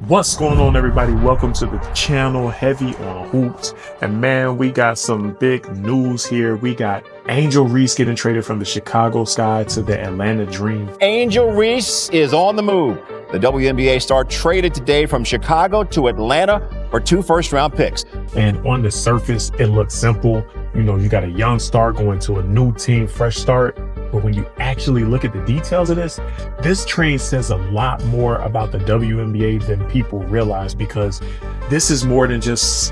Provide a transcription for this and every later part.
What's going on, everybody? Welcome to the channel, Heavy on Hoops. And man, we got some big news here. We got Angel Reese getting traded from the Chicago Sky to the Atlanta Dream. Angel Reese is on the move. The WNBA star traded today from Chicago to Atlanta for 2 first-round picks. And on the surface, it looks simple. You know, you got a young star going to a new team, fresh start. But when you actually look at the details of this trade says a lot more about the WNBA than people realize, because this is more than just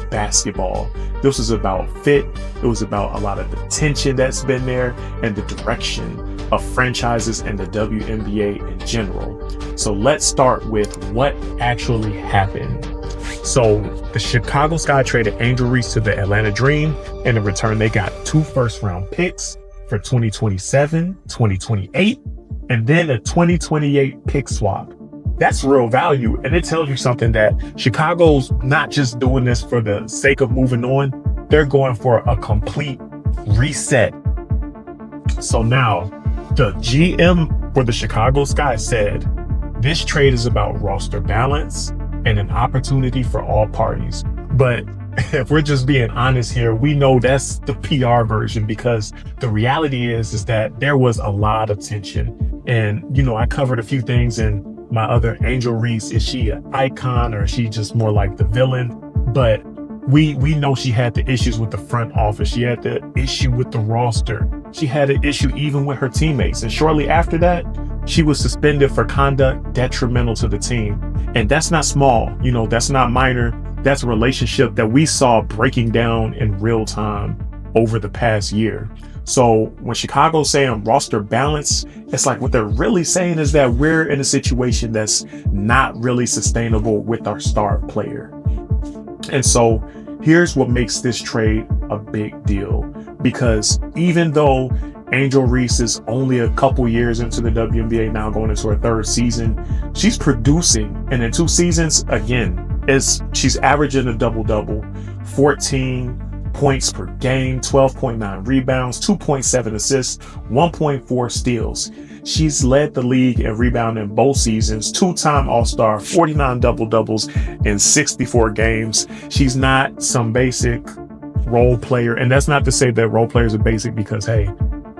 basketball. This was about fit. It was about a lot of the tension that's been there and the direction of franchises and the WNBA in general. So let's start with what actually happened. So the Chicago Sky traded Angel Reese to the Atlanta Dream, and in return they got 2 first-round picks for 2027, 2028, and then a 2028 pick swap. That's real value, and it tells you something that Chicago's not just doing this for the sake of moving on. They're going for a complete reset. So now the GM for the Chicago Sky said this trade is about roster balance and an opportunity for all parties. But if we're just being honest here, we know that's the PR version, because the reality is that there was a lot of tension. And, you know, I covered a few things in my other Angel Reese. Is she an icon, or is she just more like the villain? But we know she had the issues with the front office. She had the issue with the roster. She had an issue even with her teammates. And shortly after that, she was suspended for conduct detrimental to the team. And that's not small. You know, that's not minor. That's a relationship that we saw breaking down in real time over the past year. So when Chicago's saying roster balance, it's like what they're really saying is that we're in a situation that's not really sustainable with our star player. And so here's what makes this trade a big deal, because even though Angel Reese is only a couple years into the WNBA, now going into her 3rd season, she's producing. And in 2 seasons, again, she's averaging a double-double, 14 points per game, 12.9 rebounds, 2.7 assists, 1.4 steals. She's led the league in rebounding both seasons, 2-time All-Star, 49 double-doubles in 64 games. She's not some basic role player. And that's not to say that role players are basic, because, hey,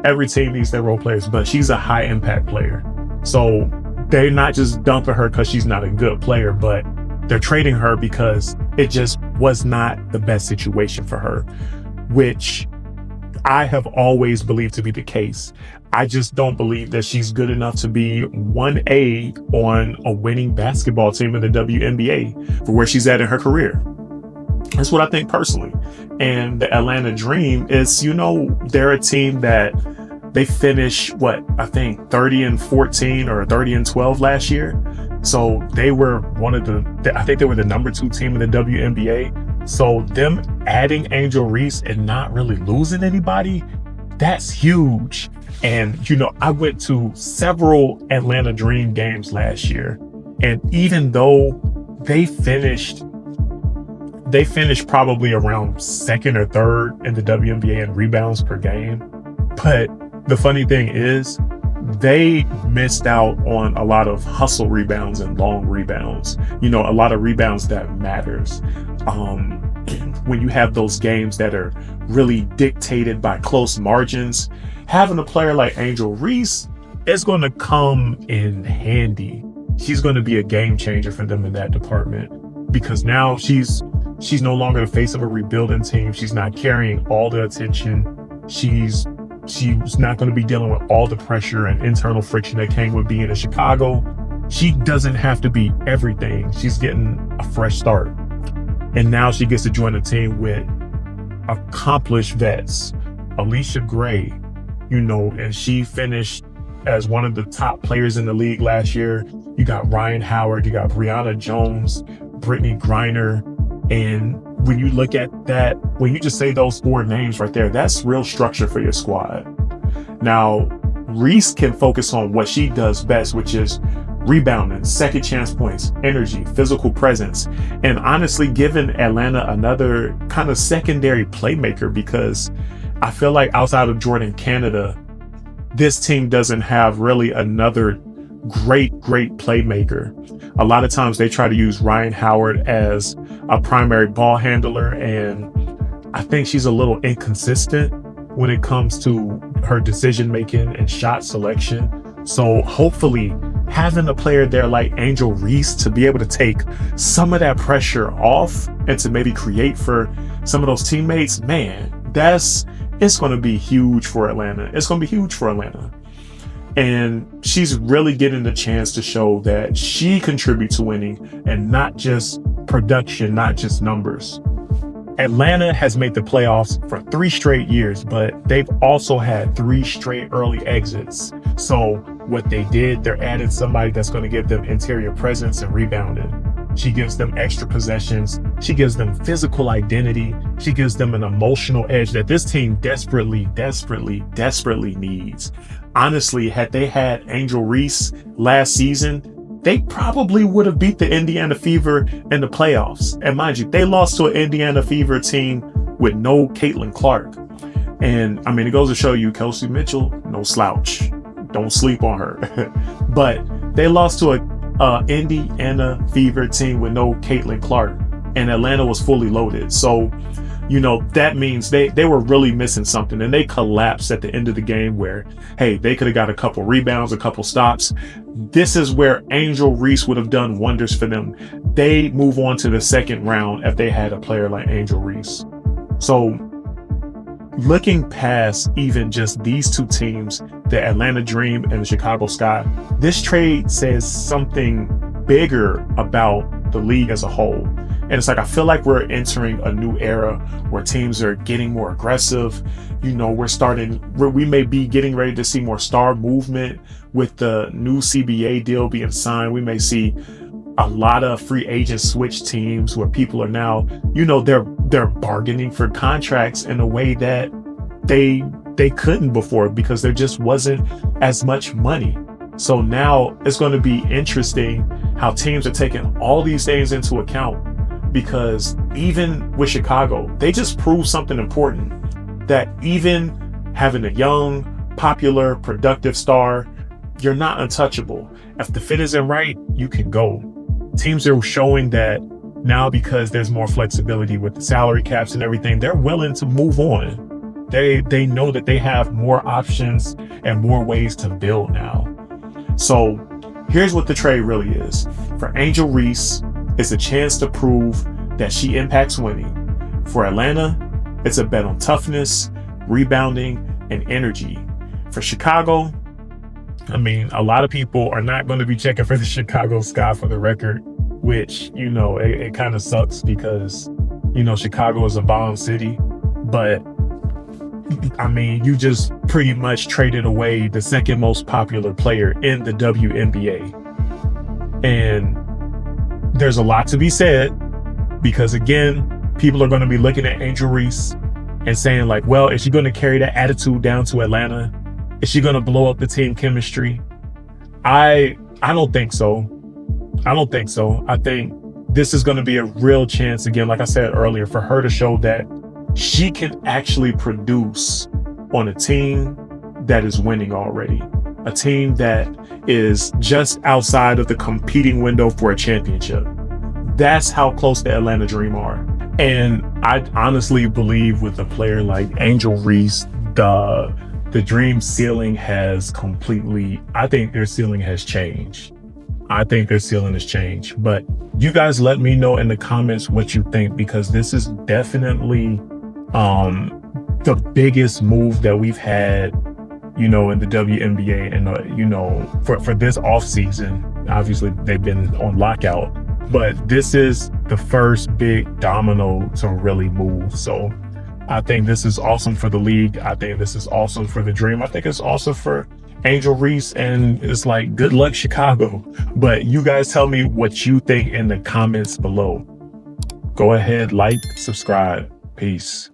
every team needs their role players, but she's a high-impact player. So they're not just dumping her because she's not a good player, but they're trading her because it just was not the best situation for her, which I have always believed to be the case. I just don't believe that she's good enough to be 1A on a winning basketball team in the WNBA for where she's at in her career. That's what I think personally. And the Atlanta Dream is, you know, they're a team that they finished, I think 30-14 or 30-12 last year. So they were I think they were the number 2 team in the WNBA. So them adding Angel Reese and not really losing anybody, that's huge. And, you know, I went to several Atlanta Dream games last year. And even though they finished probably around 2nd or 3rd in the WNBA in rebounds per game. But the funny thing is, they missed out on a lot of hustle rebounds and long rebounds. You know, a lot of rebounds that matters. When you have those games that are really dictated by close margins, having a player like Angel Reese is going to come in handy. She's going to be a game changer for them in that department, because now she's no longer the face of a rebuilding team. She's not carrying all the attention. She's not going to be dealing with all the pressure and internal friction that came with being in Chicago. She doesn't have to be everything. She's getting a fresh start. And now she gets to join a team with accomplished vets. Alicia Gray, you know, and she finished as one of the top players in the league last year. You got Ryan Howard, you got Brianna Jones, Brittany Griner. And when you look at that, when you just say those 4 names right there, that's real structure for your squad. Now, Reese can focus on what she does best, which is rebounding, second chance points, energy, physical presence, and honestly giving Atlanta another kind of secondary playmaker, because I feel like outside of Jordan Canada, this team doesn't have really another great playmaker. A lot of times they try to use Ryan Howard as a primary ball handler, and I think she's a little inconsistent when it comes to her decision making and shot selection. So hopefully having a player there like Angel Reese to be able to take some of that pressure off and to maybe create for some of those teammates, man, it's going to be huge for Atlanta. It's going to be huge for Atlanta. And she's really getting the chance to show that she contributes to winning, and not just production, not just numbers. Atlanta has made the playoffs for 3 straight years, but they've also had 3 straight early exits. So what they did, they're adding somebody that's going to give them interior presence and rebounding. She gives them extra possessions. She gives them physical identity. She gives them an emotional edge that this team desperately needs. Honestly, had they had Angel Reese last season, they probably would have beat the Indiana Fever in the playoffs. And mind you, they lost to an Indiana Fever team with no Caitlin Clark. And I mean, it goes to show you, Kelsey Mitchell, no slouch. Don't sleep on her. But they lost to a Indiana Fever team with no Caitlin Clark, and Atlanta was fully loaded. So, that means they were really missing something, and they collapsed at the end of the game where, hey, they could have got a couple rebounds, a couple stops. This is where Angel Reese would have done wonders for them. They move on to the second round if they had a player like Angel Reese. So looking past even just these 2 teams, the Atlanta Dream and the Chicago Sky, this trade says something bigger about the league as a whole. And it's like, I feel like we're entering a new era where teams are getting more aggressive. We may be getting ready to see more star movement with the new CBA deal being signed. We may see a lot of free agent switch teams where people are now, they're bargaining for contracts in a way that they couldn't before, because there just wasn't as much money. So now it's going to be interesting how teams are taking all these things into account, because even with Chicago, they just proved something important, that even having a young, popular, productive star, you're not untouchable. If the fit isn't right, you can go. Teams are showing that now, because there's more flexibility with the salary caps and everything, they're willing to move on. They know that they have more options and more ways to build now. So here's what the trade really is. For Angel Reese, it's a chance to prove that she impacts winning. For Atlanta, it's a bet on toughness, rebounding, and energy. For Chicago, I mean, a lot of people are not going to be checking for the Chicago Sky, for the record, which, it kind of sucks, because, Chicago is a bomb city. But I mean, you just pretty much traded away the second most popular player in the WNBA. And there's a lot to be said, because again, people are going to be looking at Angel Reese and saying like, well, is she going to carry that attitude down to Atlanta? Is she going to blow up the team chemistry? I don't think so. I think this is going to be a real chance, again, like I said earlier, for her to show that she can actually produce on a team that is winning already. A team that is just outside of the competing window for a championship. That's how close the Atlanta Dream are. And I honestly believe with a player like Angel Reese, the Dream ceiling has I think their ceiling has changed. But you guys let me know in the comments what you think, because this is definitely the biggest move that we've had, in the WNBA, and for this off season. Obviously they've been on lockout, but this is the first big domino to really move. So I think this is awesome for the league. I think this is awesome for the Dream. I think it's awesome for Angel Reese, and it's like, good luck, Chicago. But you guys tell me what you think in the comments below. Go ahead, like, subscribe. Peace.